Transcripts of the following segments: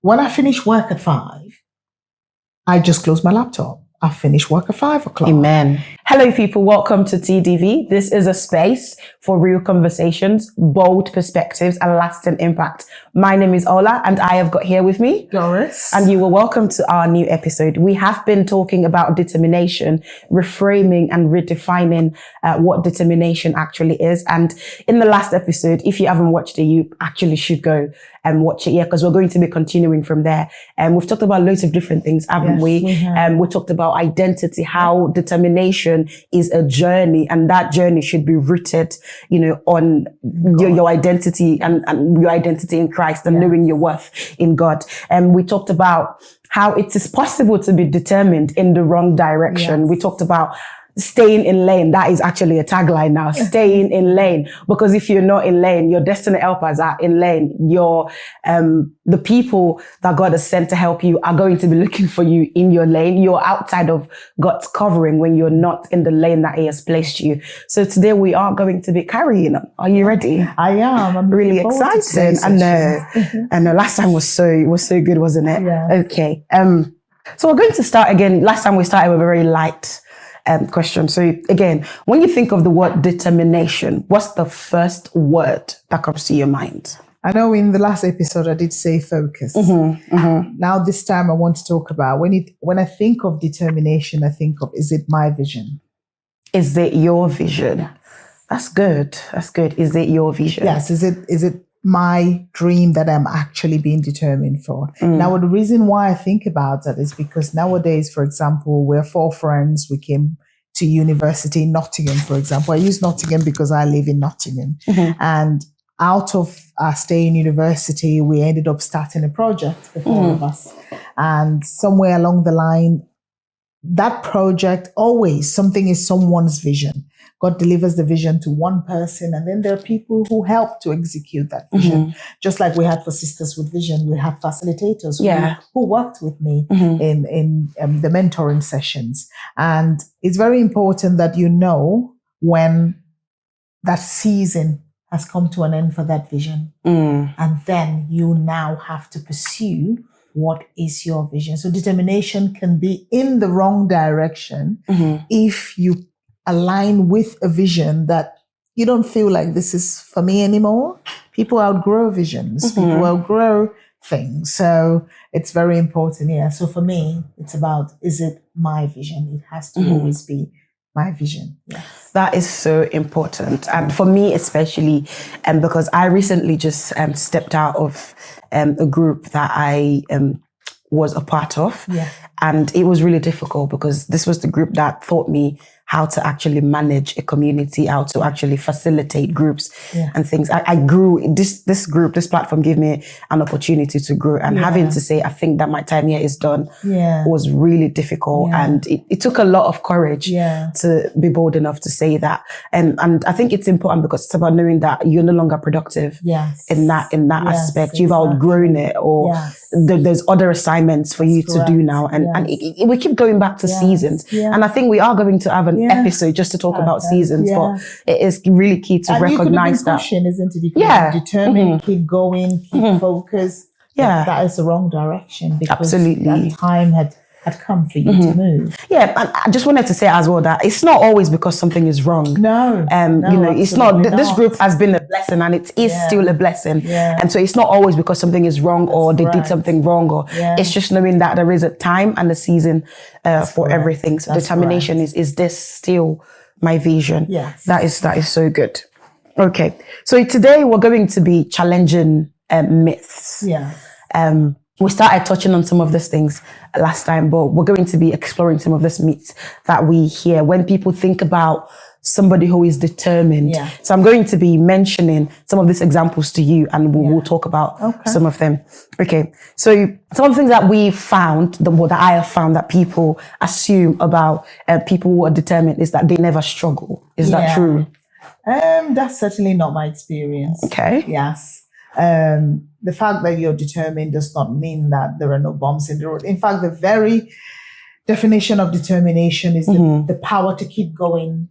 when I finish work at 5, I just close my laptop. I finish work at 5 o'clock. Amen. Hello, people. Welcome to TDV. This is a space for real conversations, bold perspectives, and lasting impact. My name is Ola, and I have got here with me Doris. And you are welcome to our new episode. We have been talking about determination, reframing and redefining what determination actually is. And in the last episode, if you haven't watched it, you actually should go and watch it, because we're going to be continuing from there. And we've talked about loads of different things, haven't we? We talked about identity, how determination is a journey, and that journey should be rooted, on your identity and your identity in Christ and knowing your worth in God. And we talked about how it is possible to be determined in the wrong direction. We talked about staying in lane. That is actually a tagline now. Staying in lane. Because if you're not in lane, your destiny helpers are in lane. Your, the people that God has sent to help you are going to be looking for you in your lane. You're outside of God's covering when you're not in the lane that He has placed you. So today we are going to be carrying on. Are you ready? I am. I'm really excited. I know. I know. Last time was so good, wasn't it? Yeah. Okay. So we're going to start again. Last time we started with a very light question. So again, when you think of the word determination, what's the first word that comes to your mind? I know in the last episode I did say focus. Now this time I want to talk about when I think of determination, I think of, is it my vision? Is it your vision? That's good. That's good. Is it your vision? Yes. Is it my dream that I'm actually being determined for? Now, the reason why I think about that is because nowadays, for example, we're 4 friends. We came to university in Nottingham, for example. I use Nottingham because I live in Nottingham. And out of our stay in university, we ended up starting a project, the 4 of us. And somewhere along the line, that project, always something is someone's vision. God delivers the vision to one person, and then there are people who help to execute that vision. Just like we had for Sisters with Vision, we had facilitators who worked with me in the mentoring sessions. And it's very important that you know when that season has come to an end for that vision. And then you now have to pursue what is your vision. So determination can be in the wrong direction if you align with a vision that you don't feel like this is for me anymore. People outgrow visions. People outgrow things. So it's very important. Yeah. So for me, it's about, is it my vision? It has to always be my vision. Yes. That is so important. And for me, especially, because I recently just stepped out of a group that I was a part of. And it was really difficult because this was the group that taught me how to actually manage a community, how to actually facilitate groups and things. I grew, this group, this platform gave me an opportunity to grow, and having to say, I think that my time here is done was really difficult. And it took a lot of courage to be bold enough to say that. And I think it's important because it's about knowing that you're no longer productive in that aspect. You've outgrown it, or there's other assignments for you to do now. And we keep going back to seasons. And I think we are going to have an episode just to talk about seasons, but it is really key to recognize that. Pushing, isn't it? You could be determined, keep going, keep focused. That is the wrong direction because that time had come for you to move. Yeah, and I just wanted to say as well that it's not always because something is wrong. No, it's not. This group has been a blessing, and it is still a blessing. And so it's not always because something is wrong or they did something wrong, or it's just knowing that there is a time and a season for everything. So determination is this still my vision? Yes. That is so good. Okay, so today we're going to be challenging myths. We started touching on some of these things last time, but we're going to be exploring some of these myths that we hear when people think about somebody who is determined. So I'm going to be mentioning some of these examples to you, and we'll talk about some of them. Okay. So some of the things that we found, that I have found that people assume about people who are determined is that they never struggle. Is that true? That's certainly not my experience. Okay. Yes. The fact that you're determined does not mean that there are no bumps in the road. In fact, the very definition of determination is the power to keep going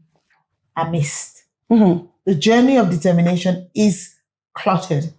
amidst. The journey of determination is cluttered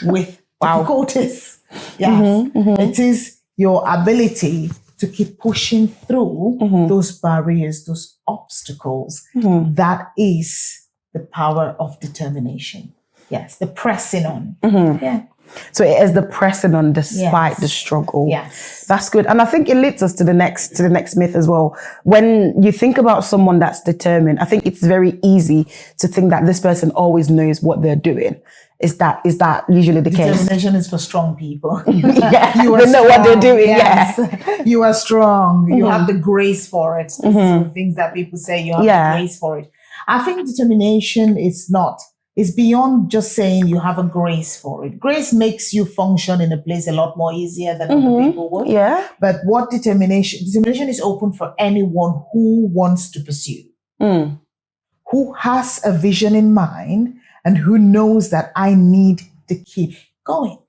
with difficulties. Yes. It is your ability to keep pushing through those barriers, those obstacles. That is the power of determination. Yes, the pressing on. Yeah. So it is the pressing on despite the struggle. Yes. That's good. And I think it leads us to the next myth as well. When you think about someone that's determined, I think it's very easy to think that this person always knows what they're doing. Is that usually the case? Determination is for strong people. Yeah, you they know what they're doing. Yes. Yeah. You are strong. You have the grace for it. These are the things that people say, you have the grace for it. I think determination is not. It's beyond just saying you have a grace for it. Grace makes you function in a place a lot more easier than other people would. Yeah. But what determination is open for anyone who wants to pursue, who has a vision in mind, and who knows that I need to keep going.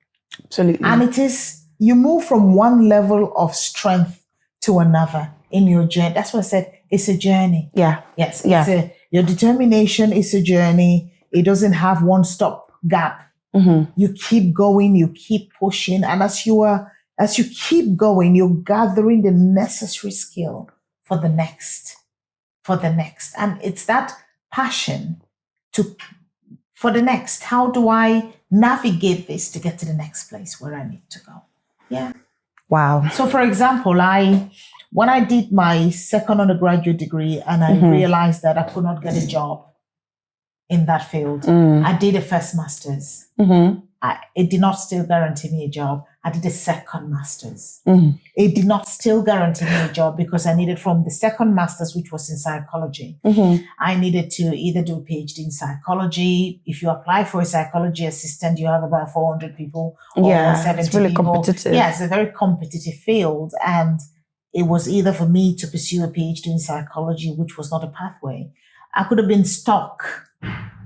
Absolutely. And it is, you move from one level of strength to another in your journey. That's what I said. It's a journey. Yeah. Yes. Your determination is a journey. It doesn't have one stop gap. You keep going, you keep pushing. And as you keep going, you're gathering the necessary skill for the next. And it's that passion for the next. How do I navigate this to get to the next place where I need to go? Yeah. Wow. So for example, when I did my second undergraduate degree and I realized that I could not get a job in that field, I did a first master's. It did not still guarantee me a job. I did a second master's. It did not still guarantee me a job because I needed, from the second master's, which was in psychology, I needed to either do a PhD in psychology. If you apply for a psychology assistant, you have about 400 people or 70 it's really people. competitive. Yeah, it's a very competitive field. And it was either for me to pursue a PhD in psychology, which was not a pathway. I could have been stuck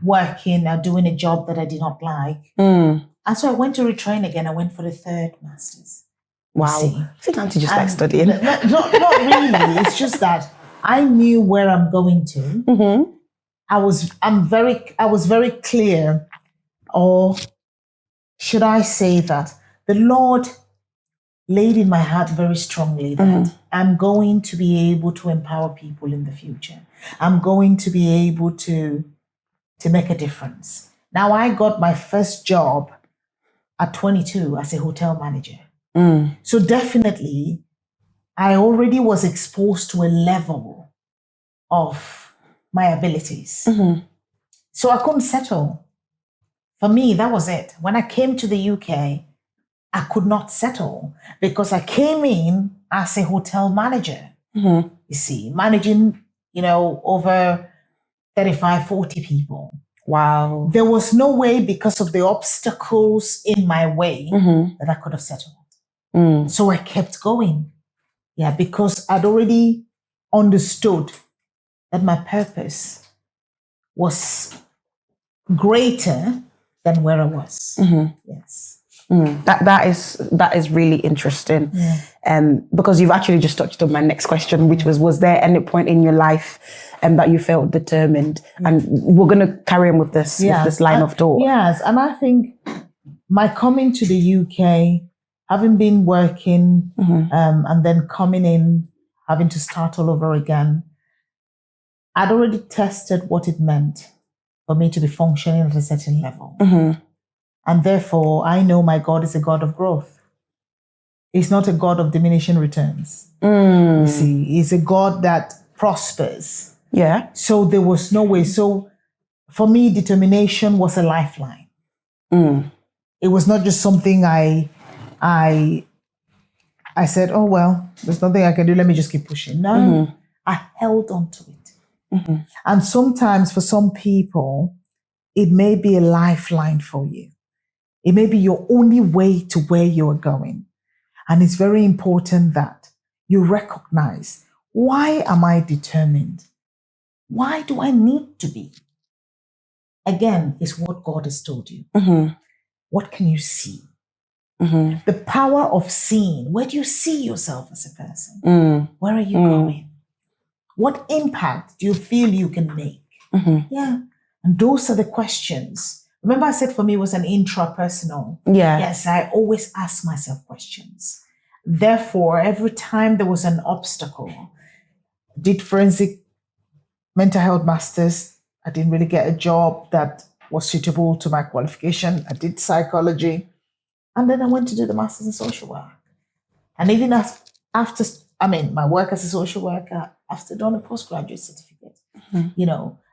working or doing a job that I did not like. And so I went to retrain again. I went for the third master's. Wow. I think Auntie just like studying. Not really. It's just that I knew where I'm going to. I was very clear, or should I say that the Lord laid in my heart very strongly that I'm going to be able to empower people in the future. I'm going to be able to make a difference. Now, I got my first job at 22 as a hotel manager. So definitely, I already was exposed to a level of my abilities. So I couldn't settle. For me, that was it. When I came to the UK, I could not settle because I came in as a hotel manager. You see, managing, over 35, 40 people. Wow. There was no way, because of the obstacles in my way, that I could have settled. So I kept going. Yeah, because I'd already understood that my purpose was greater than where I was. Yes. That is really interesting. Because you've actually just touched on my next question, which was there any point in your life that you felt determined? And we're going to carry on with this line of thought. Yes, and I think my coming to the UK, having been working and then coming in, having to start all over again, I'd already tested what it meant for me to be functioning at a certain level. And therefore, I know my God is a God of growth. He's not a God of diminishing returns. You see, he's a God that prospers. Yeah. So there was no way. So for me, determination was a lifeline. It was not just something I said, oh, well, there's nothing I can do. Let me just keep pushing. No, I held on to it. And sometimes for some people, it may be a lifeline for you. It may be your only way to where you're going. And it's very important that you recognize, why am I determined? Why do I need to be? Again, it's what God has told you. What can you see? The power of seeing. Where do you see yourself as a person? Where are you going? What impact do you feel you can make? Yeah. And those are the questions remember I said for me it was an intrapersonal. Yeah. Yes, I always ask myself questions. Therefore, every time there was an obstacle, did forensic mental health masters, I didn't really get a job that was suitable to my qualification. I did psychology. And then I went to do the master's in social work. And even after, my work as a social worker, I've still done a postgraduate certificate,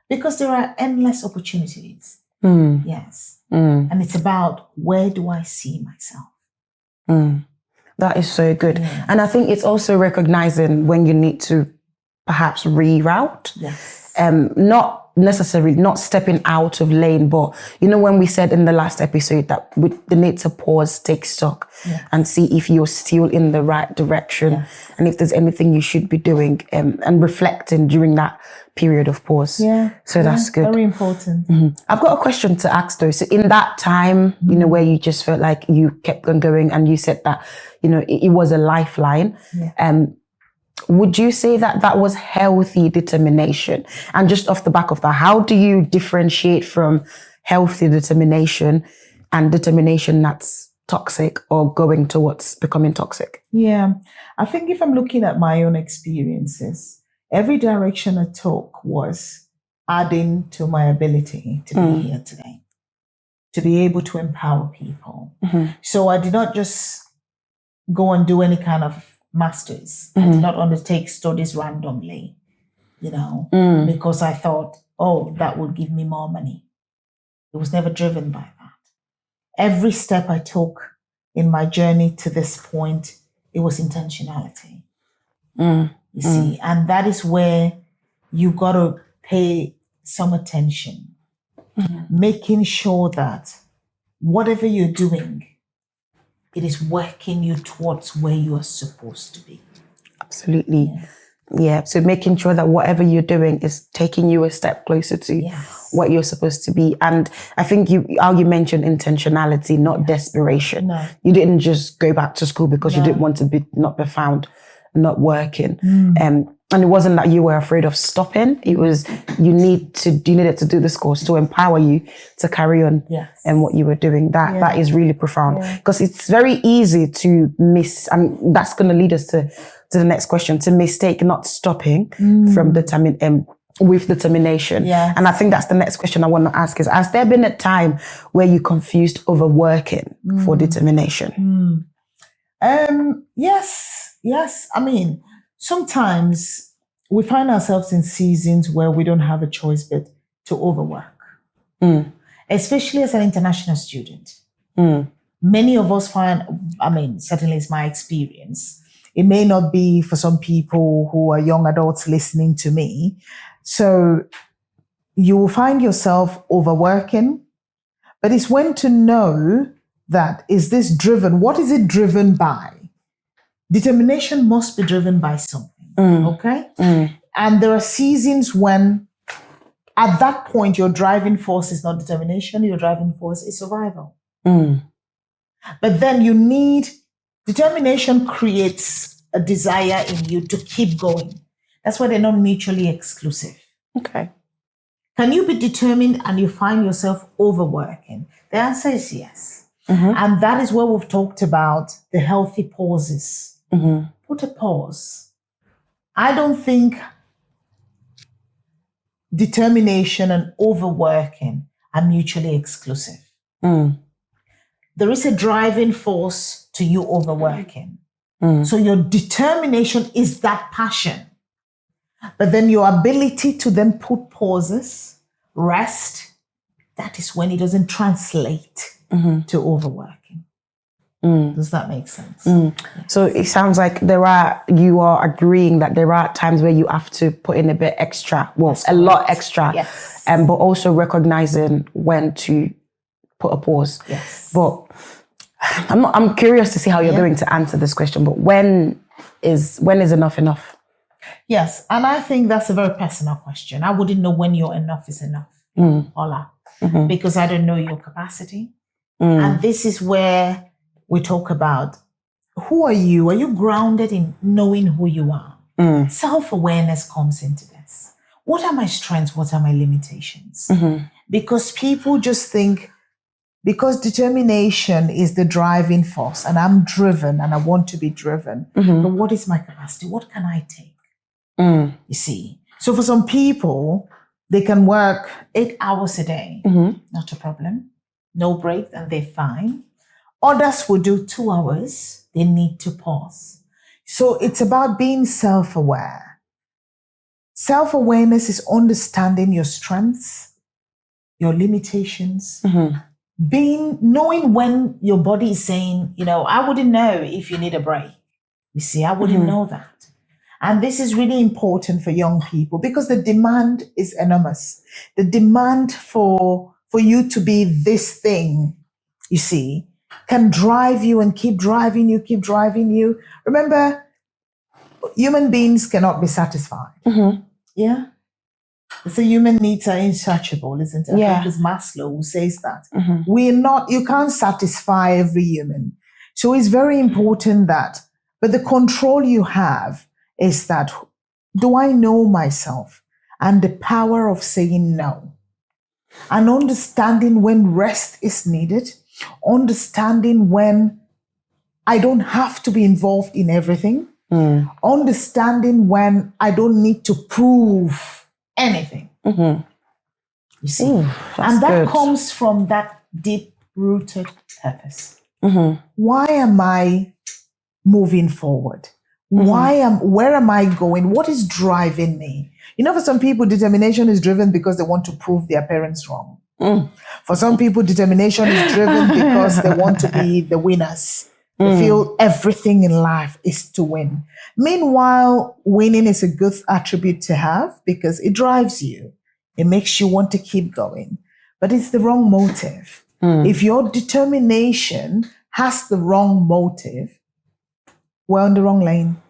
because there are endless opportunities. Yes. And it's about, where do I see myself? That is so good. Yeah. And I think it's also recognizing when you need to perhaps reroute. Yes. Not necessarily not stepping out of lane, but when we said in the last episode that with the need to pause, take stock, and see if you're still in the right direction, and if there's anything you should be doing, and reflecting during that period of pause. So that's good. Very important. I've got a question to ask though. So in that time, where you just felt like you kept on going, and you said that it was a lifeline. Would you say that that was healthy determination? And just off the back of that, how do you differentiate from healthy determination and determination that's toxic or going towards becoming toxic? Yeah, I think if I'm looking at my own experiences, every direction I took was adding to my ability to be here today, to be able to empower people. So I did not just go and do any kind of masters. I did not undertake studies randomly, because I thought, that would give me more money. It was never driven by that. Every step I took in my journey to this point, it was intentionality. You see, and that is where you got to pay some attention, making sure that whatever you're doing, it is working you towards where you are supposed to be. Absolutely. Yeah. So making sure that whatever you're doing is taking you a step closer to what you're supposed to be. And I think you mentioned intentionality, not desperation. No. You didn't just go back to school because you didn't want to not be found not working. And it wasn't that you were afraid of stopping. It was you needed to do this course to empower you to carry on and what you were doing. That is really profound, because it's very easy to miss, and that's going to lead us to the next question, to mistake not stopping from with determination. And I think that's the next question I want to ask is, has there been a time where you confused overworking for determination? Yes. Sometimes we find ourselves in seasons where we don't have a choice but to overwork, especially as an international student. Many of us find, certainly it's my experience. It may not be for some people who are young adults listening to me. So you will find yourself overworking, but it's when to know that, is this driven? What is it driven by? Determination must be driven by something. Okay? And there are seasons when at that point your driving force is not determination, your driving force is survival. But then you need determination, creates a desire in you to keep going. That's why they're not mutually exclusive. Okay. Can you be determined and you find yourself overworking? The answer is yes. And that is where we've talked about the healthy pauses. Put a pause. I don't think determination and overworking are mutually exclusive. There is a driving force to you overworking. So your determination is that passion. But then your ability to then put pauses, rest, that is when it doesn't translate to overworking. Does that make sense? So it sounds like you are agreeing that there are times where you have to put in a bit extra, lot extra, but also recognizing when to put a pause. But I'm curious to see how you're going to answer this question, but when is enough? Yes, and I think that's a very personal question. I wouldn't know when your enough is enough, Ola, because I don't know your capacity. And this is where we talk about, who are you? Are you grounded in knowing who you are? Self-awareness comes into this. What are my strengths? What are my limitations? Because people just think because determination is the driving force, and I'm driven and I want to be driven. But what is my capacity? What can I take? You see? So for some people, they can work 8 hours a day, not a problem, no break, and they're fine. Others will do 2 hours, they need to pause. So it's about being self-aware. Self-awareness is understanding your strengths, your limitations, knowing when your body is saying, I wouldn't know if you need a break. You see, I wouldn't know that. And this is really important for young people because the demand is enormous. The demand for you to be this thing, you see, can drive you and keep driving you. Remember, human beings cannot be satisfied. Yeah. So human needs are insatiable, isn't it? Yeah. I think it's Maslow who says that. You can't satisfy every human. So it's very important but the control you have is that, do I know myself and the power of saying no? And understanding when rest is needed, understanding when I don't have to be involved in everything, understanding when I don't need to prove anything. You see? And that comes from that deep-rooted purpose. Why am I moving forward? Where am I going? What is driving me? For some people, determination is driven because they want to prove their parents wrong. For some people, determination is driven because they want to be the winners. They feel everything in life is to win. Meanwhile, winning is a good attribute to have because it drives you. It makes you want to keep going. But it's the wrong motive. If your determination has the wrong motive, we're on the wrong lane.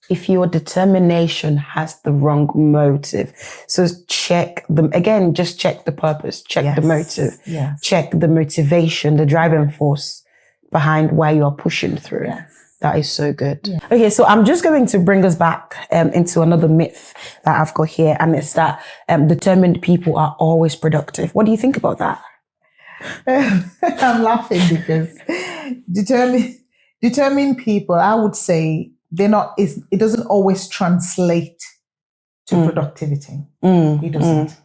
If your determination has the wrong motive. So just check the purpose, check the motive, check the motivation, the driving force behind why you are pushing through. Yes. That is so good. Yeah. Okay, so I'm just going to bring us back into another myth that I've got here, and it's that determined people are always productive. What do you think about that? I'm laughing because determined people, I would say, it doesn't always translate to productivity. It doesn't.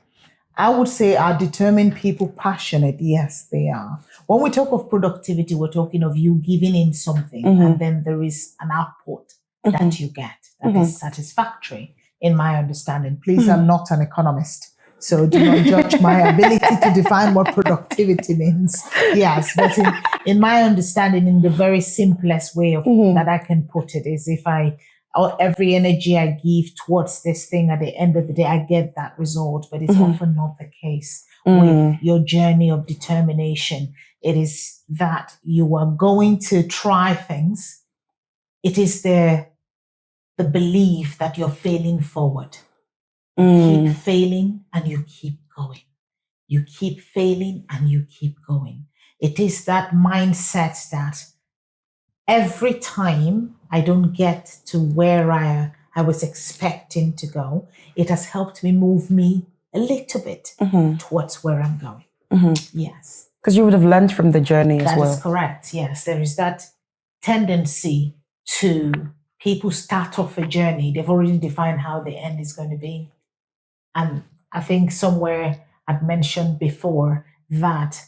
I would say, are determined people passionate? Yes, they are. When we talk of productivity, we're talking of you giving in something and then there is an output that you get that is satisfactory, in my understanding. Please, I'm not an economist, so do not judge my ability to define what productivity means. Yes, but in my understanding, in the very simplest way that I can put it, is if every energy I give towards this thing, at the end of the day, I get that result. But it's often not the case with your journey of determination. It is that you are going to try things. It is the belief that you're failing forward. You keep failing and you keep going. You keep failing and you keep going. It is that mindset that every time I don't get to where I was expecting to go, it has helped me move me a little bit towards where I'm going. Yes. Because you would have learned from the journey as well. That is correct. Yes. There is that tendency to people start off a journey. They've already defined how the end is going to be. And I think somewhere I've mentioned before that,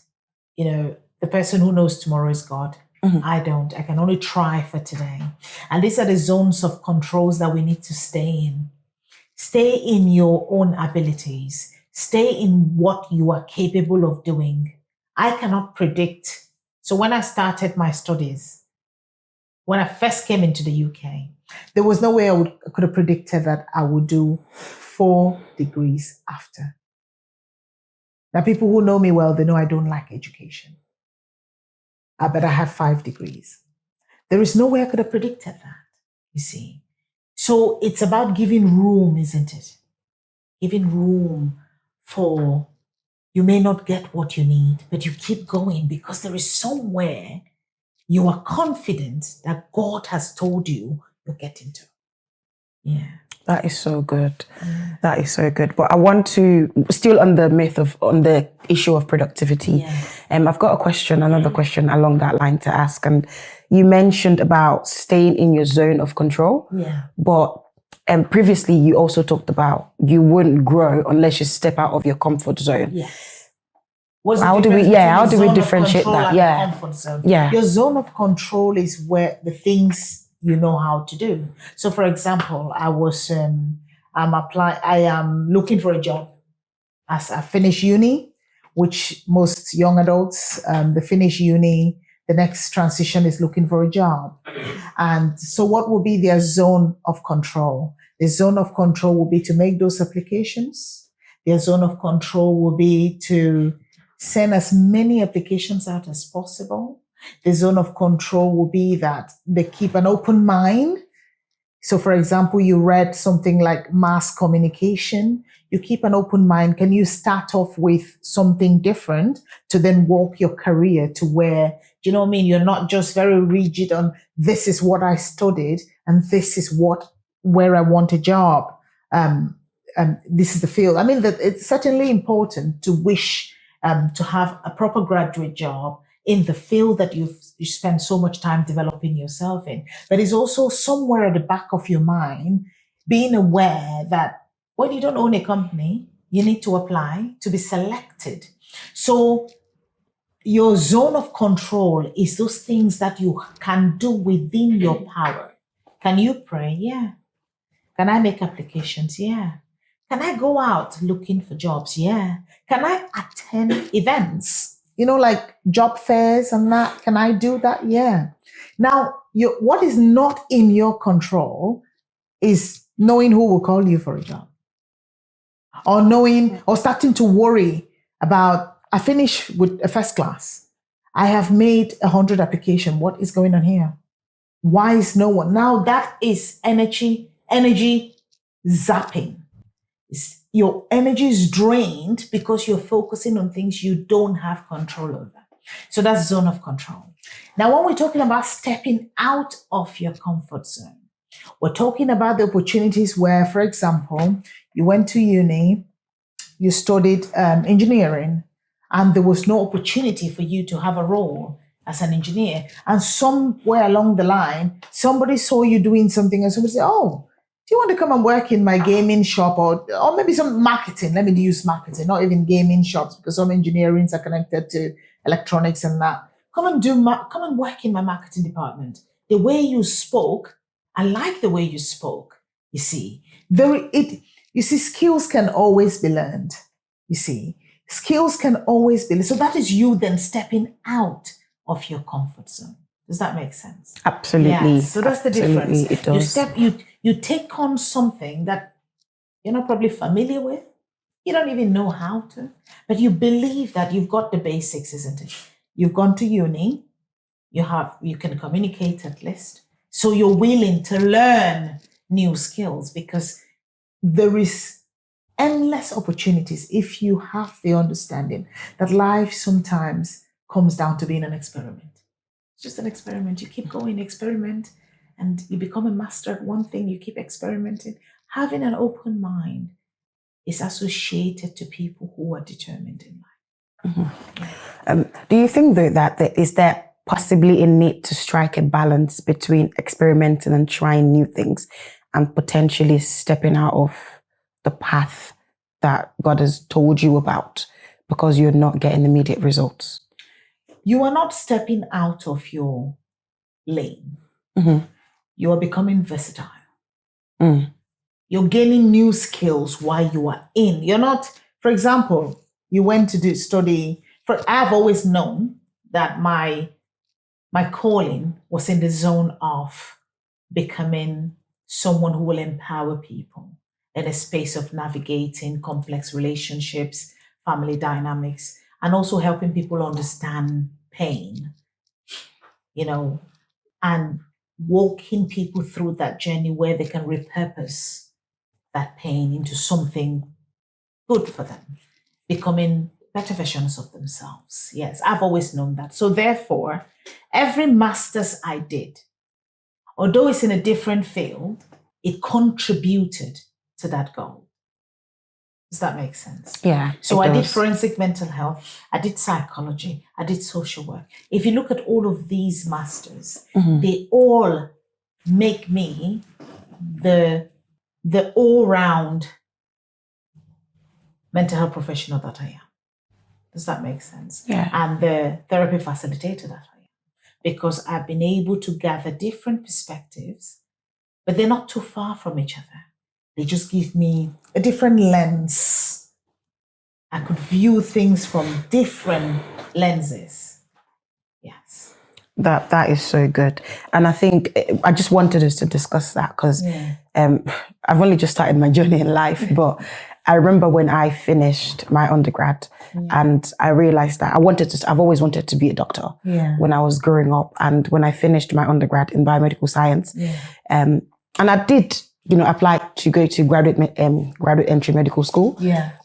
the person who knows tomorrow is God. I don't. I can only try for today. And these are the zones of controls that we need to stay in. Stay in your own abilities. Stay in what you are capable of doing. I cannot predict. So when I started my studies, when I first came into the UK, there was no way I could have predicted that I would do 4 degrees after. Now, people who know me well, they know I don't like education. But I have 5 degrees. There is no way I could have predicted that, you see. So it's about giving room, isn't it? Giving room for, you may not get what you need, but you keep going because there is somewhere you are confident that God has told you you're getting to. Yeah. That is so good. That is so good. But I want to still on the issue of productivity. I've got another question along that line to ask. And you mentioned about staying in your zone of control. Yeah. But previously you also talked about you wouldn't grow unless you step out of your comfort zone. Yes. How do we differentiate that? Yeah. Comfort zone. Yeah. Your zone of control is where the things you know how to do. So for example, I am looking for a job as I finish uni, which most young adults, they finish uni, the next transition is looking for a job. And so what will be their zone of control? The zone of control will be to make those applications. Their zone of control will be to send as many applications out as possible. The zone of control will be that they keep an open mind. So for example, you read something like mass communication. You keep an open mind. Can you start off with something different to then walk your career to where, do you know what I mean? You're not just very rigid on this is what I studied and this is where I want a job. This is the field. I mean, that it's certainly important to wish to have a proper graduate job in the field that you spend so much time developing yourself in. But it's also somewhere at the back of your mind, being aware that when you don't own a company, you need to apply to be selected. So your zone of control is those things that you can do within your power. Can you pray? Yeah. Can I make applications? Yeah. Can I go out looking for jobs? Yeah. Can I attend events? Like job fairs and that. Can I do that? Yeah. Now, what is not in your control is knowing who will call you for a job. Or starting to worry about, I finish with a first class. I have made 100 applications. What is going on here? Why is no one? Now that is energy zapping. Your energy is drained because you're focusing on things you don't have control over. So that's zone of control. Now, when we're talking about stepping out of your comfort zone, we're talking about the opportunities where, for example, you went to uni, you studied engineering, and there was no opportunity for you to have a role as an engineer. And somewhere along the line, somebody saw you doing something and somebody said, oh, do you want to come and work in my gaming shop or maybe some marketing? Let me use marketing, not even gaming shops, because some engineerings are connected to electronics and that. Come and work in my marketing department. The way you spoke, I like the way you spoke. You see, skills can always be learned. You see, skills can always be learned. So that is you then stepping out of your comfort zone. Does that make sense? Absolutely. Yeah. So that's the difference. It does. You take on something that you're not probably familiar with. You don't even know how to, but you believe that you've got the basics, isn't it? You've gone to uni, you can communicate at least. So you're willing to learn new skills because there is endless opportunities if you have the understanding that life sometimes comes down to being an experiment. It's just an experiment. You keep going, experiment, and you become a master at one thing. You keep experimenting. Having an open mind is associated to people who are determined in life. Mm-hmm. Do you think, though, that is there possibly a need to strike a balance between experimenting and trying new things and potentially stepping out of the path that God has told you about because you're not getting immediate results? You are not stepping out of your lane. Mm-hmm. You are becoming versatile. Mm. You're gaining new skills while you are in. You're not, for example, you went to study. I've always known that my calling was in the zone of becoming someone who will empower people in a space of navigating complex relationships, family dynamics, and also helping people understand pain, and walking people through that journey where they can repurpose that pain into something good for them, becoming better versions of themselves. Yes, I've always known that. So therefore, every master's I did, although it's in a different field, it contributed to that goal. Does that make sense? Yeah. So I did forensic mental health, I did psychology, I did social work. If you look at all of these masters, they all make me the all-round mental health professional that I am. Does that make sense? Yeah. And the therapy facilitator that I am. Because I've been able to gather different perspectives, but they're not too far from each other. They just give me a different lens. I could view things from different lenses. Yes. That is so good. And I think I just wanted us to discuss that because I've only just started my journey in life, but I remember when I finished my undergrad and I realized that I've always wanted to be a doctor when I was growing up. And when I finished my undergrad in biomedical science, and I did, apply to go to graduate entry medical school,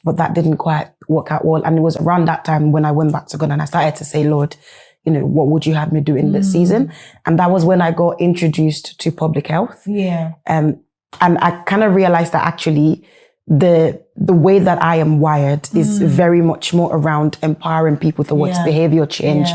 but that didn't quite work out well. And it was around that time when I went back to Ghana and I started to say, Lord, what would you have me do in this season? And that was when I got introduced to public health. And I kind of realized that actually the way that I am wired is very much more around empowering people towards behavior change,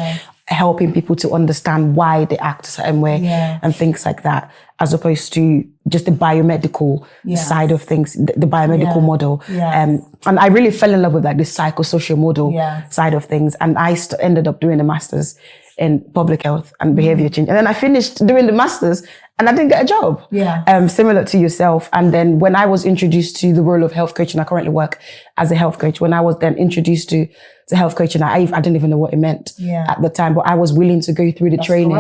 helping people to understand why they act a certain way and things like that, as opposed to just the biomedical side of things, the biomedical model. And I really fell in love with like the psychosocial model side of things. And I ended up doing a master's in public health and behavior change. And then I finished doing the master's and I didn't get a job. Similar to yourself. And then when I was introduced to the role of health coach, and I currently work as a health coach, when I was then introduced to health coaching, I didn't even know what it meant at the time, but I was willing to go through the training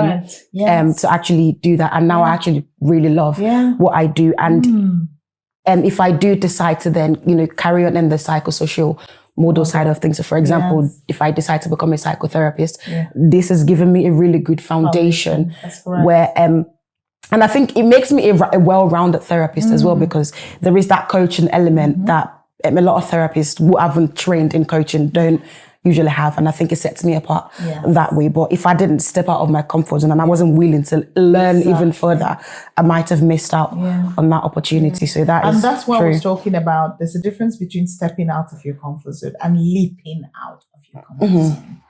to actually do that. And now I actually really love what I do. And if I do decide to then, carry on in the psychosocial model side of things. So for example, if I decide to become a psychotherapist, this has given me a really good foundation where, and I think it makes me a well-rounded therapist as well, because there is that coaching element that a lot of therapists who haven't trained in coaching don't usually have. And I think it sets me apart that way. But if I didn't step out of my comfort zone and I wasn't willing to learn even further, I might have missed out on that opportunity. So that's what true. I was talking about. There's a difference between stepping out of your comfort zone and leaping out of your comfort zone.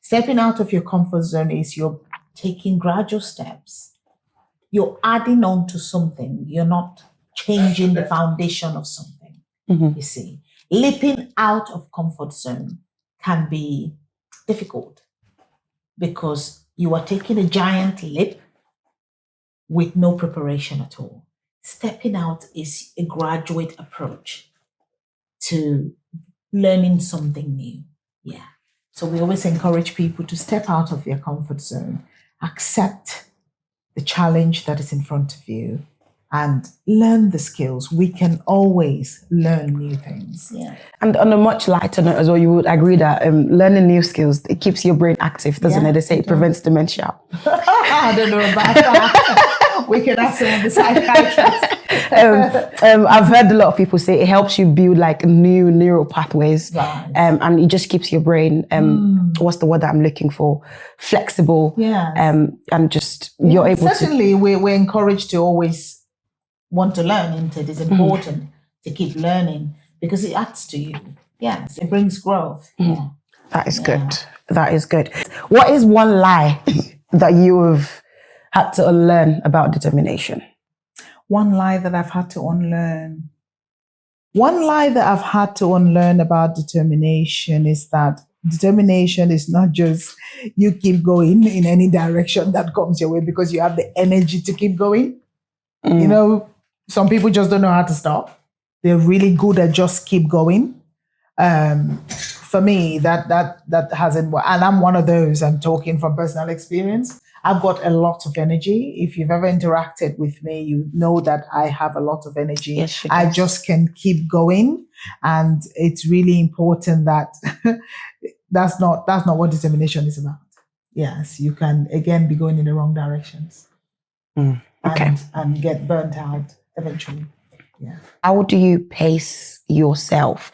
Stepping out of your comfort zone is you're taking gradual steps. You're adding on to something. You're not changing the foundation of something. You see, leaping out of comfort zone can be difficult because you are taking a giant leap with no preparation at all. Stepping out is a graduate approach to learning something new. So we always encourage people to step out of their comfort zone, accept the challenge that is in front of you, and learn the skills. We can always learn new things. And on a much lighter note as well, you would agree that learning new skills, it keeps your brain active, doesn't it? They say it prevents dementia. I don't know about that. We can ask some of the psychiatrists. I've heard a lot of people say it helps you build like new neural pathways, and it just keeps your brain, what's the word that I'm looking for? Flexible, and just you're able to. Certainly, we're encouraged to always want to learn. It is important to keep learning because it adds to you. Yes, it brings growth. That is good. That is good. What is one lie that you have had to unlearn about determination? One lie that I've had to unlearn. One lie that I've had to unlearn about determination is that determination is not just you keep going in any direction that comes your way because you have the energy to keep going. Some people just don't know how to stop. They're really good at just keep going. For me, that hasn't worked. And I'm one of those. I'm talking from personal experience. I've got a lot of energy. If you've ever interacted with me, you know that I have a lot of energy. Yes, I just can keep going. And it's really important that that's not what determination is about. Yes, you can, again, be going in the wrong directions. And get burnt out eventually. How do you pace yourself?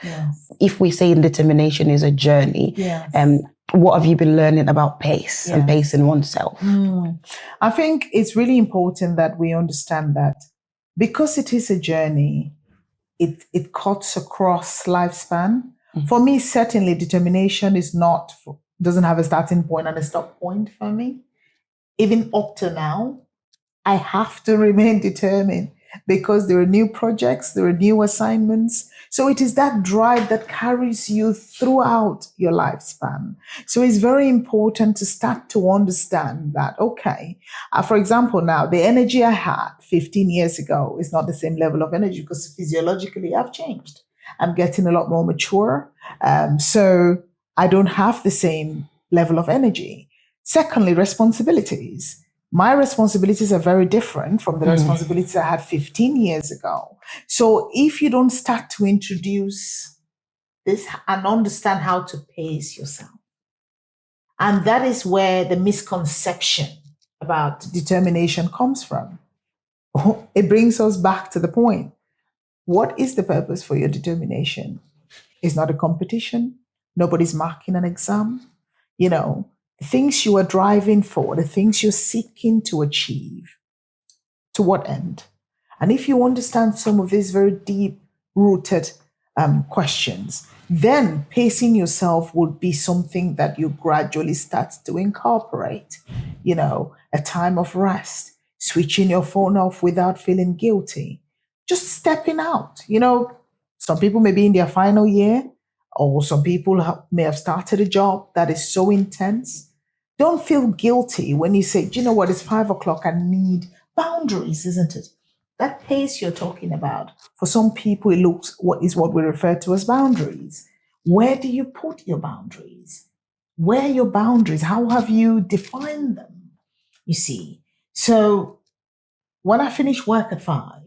If we say determination is a journey, what have you been learning about pace and pacing oneself? I think it's really important that we understand that because it is a journey, it cuts across lifespan. For me, certainly determination doesn't have a starting point and a stop point for me. Even up to now, I have to remain determined because there are new projects, there are new assignments. So it is that drive that carries you throughout your lifespan. So it's very important to start to understand that, okay, for example, now the energy I had 15 years ago is not the same level of energy because physiologically I've changed. I'm getting a lot more mature. So I don't have the same level of energy. Secondly, responsibilities. My responsibilities are very different from the responsibilities I had 15 years ago. So if you don't start to introduce this and understand how to pace yourself, and that is where the misconception about determination comes from. It brings us back to the point. What is the purpose for your determination? It's not a competition. Nobody's marking an exam. The things you are driving for, the things you're seeking to achieve, to what end? And if you understand some of these very deep rooted questions, then pacing yourself would be something that you gradually start to incorporate. A time of rest, switching your phone off without feeling guilty, just stepping out. Some people may be in their final year, or some people may have started a job that is so intense. Don't feel guilty when you say, do you know what, it's 5 o'clock, I need boundaries, isn't it? That pace you're talking about, for some people, it looks what we refer to as boundaries. Where do you put your boundaries? Where are your boundaries? How have you defined them? You see, so when I finish work at 5,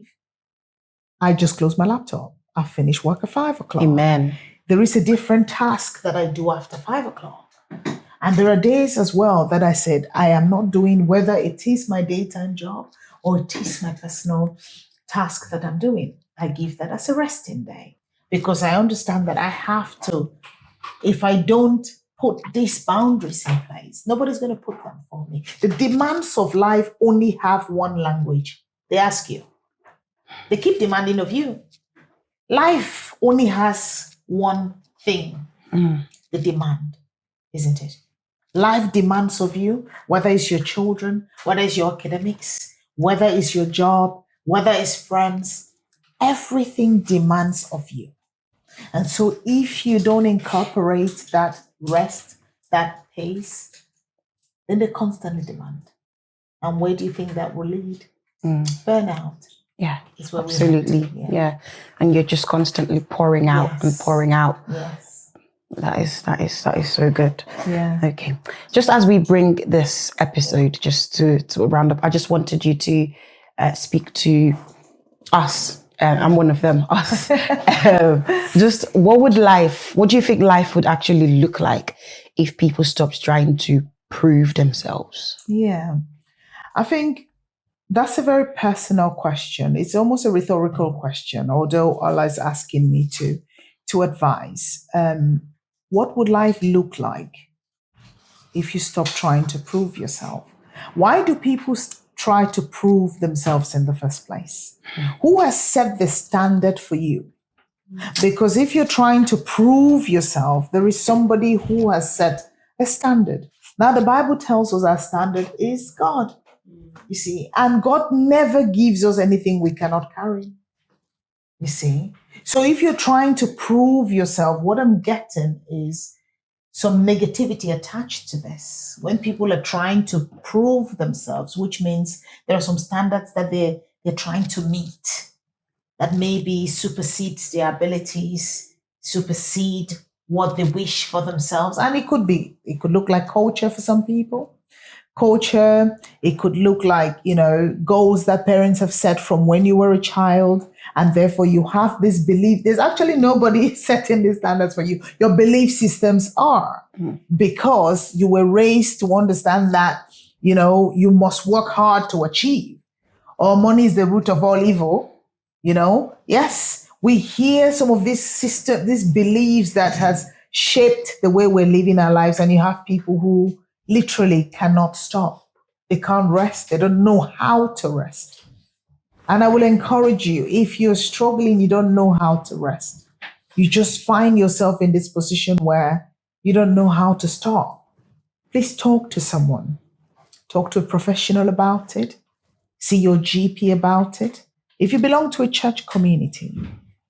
I just close my laptop. I finish work at 5 o'clock. Amen. There is a different task that I do after 5 o'clock. And there are days as well that I said, I am not doing, whether it is my daytime job or it is my personal task that I'm doing. I give that as a resting day because I understand that I have to, if I don't put these boundaries in place, nobody's going to put them for me. The demands of life only have one language. They ask you. They keep demanding of you. Life only has one thing, the demand, isn't it? Life demands of you, whether it's your children, whether it's your academics, whether it's your job, whether it's friends, everything demands of you. And so if you don't incorporate that rest, that pace, then they constantly demand. And where do you think that will lead? Burnout. Yeah, absolutely. Yeah. And you're just constantly pouring out and pouring out. Yes. That is so good. Yeah. Okay. Just as we bring this episode just to round up, I just wanted you to speak to us. I'm one of them. Us. Just what do you think life would actually look like if people stopped trying to prove themselves? Yeah. I think that's a very personal question. It's almost a rhetorical question, although Allah is asking me to advise. What would life look like if you stop trying to prove yourself? Why do people try to prove themselves in the first place? Who has set the standard for you? Because if you're trying to prove yourself, there is somebody who has set a standard. Now, the Bible tells us our standard is God, you see, and God never gives us anything we cannot carry, you see. So if you're trying to prove yourself, what I'm getting is some negativity attached to this. When people are trying to prove themselves, which means there are some standards that they're trying to meet that maybe supersedes their abilities, supersede what they wish for themselves. And it could look like culture for some people. Culture, it could look like, goals that parents have set from when you were a child. And therefore you have this belief. There's actually nobody setting these standards for you. Your belief systems are, because you were raised to understand that, you must work hard to achieve. Or money is the root of all evil. Yes, we hear some of these beliefs that has shaped the way we're living our lives. And you have people who literally cannot stop. They can't rest. They don't know how to rest. And I will encourage you, if you're struggling, you don't know how to rest, you just find yourself in this position where you don't know how to stop, please talk to someone. Talk to a professional about it. See your GP about it. If you belong to a church community,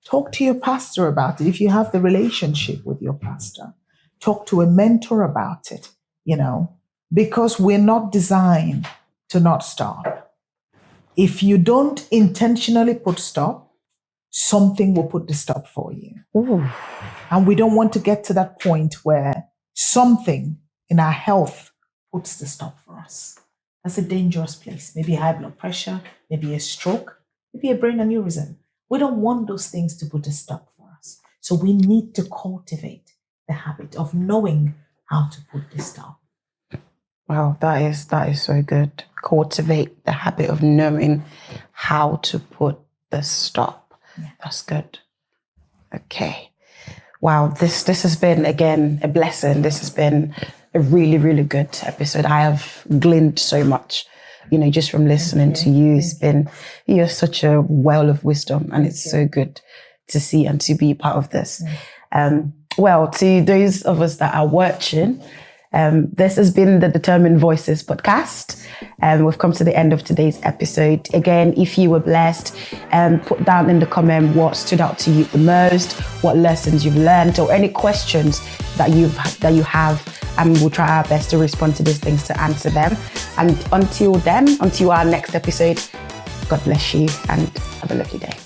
talk to your pastor about it. If you have the relationship with your pastor, talk to a mentor about it, because we're not designed to not stop. If you don't intentionally put stop, something will put the stop for you. Ooh. And we don't want to get to that point where something in our health puts the stop for us. That's a dangerous place. Maybe high blood pressure, maybe a stroke, maybe a brain aneurysm. We don't want those things to put a stop for us. So we need to cultivate the habit of knowing how to put the stop. Wow, that is so good. Cultivate the habit of knowing how to put the stop. Yeah. That's good. Okay. Wow, this has been, again, a blessing. This has been a really, really good episode. I have gleaned so much, just from listening to you. It's been, you're such a well of wisdom, and it's so good to see and to be part of this. Well, to those of us that are watching, this has been the Determined Voices podcast. We've come to the end of today's episode. Again, if you were blessed, put down in the comment what stood out to you the most, what lessons you've learned, or any questions that you have, and we'll try our best to respond to these things, to answer them. And until our next episode, God bless you and have a lovely day.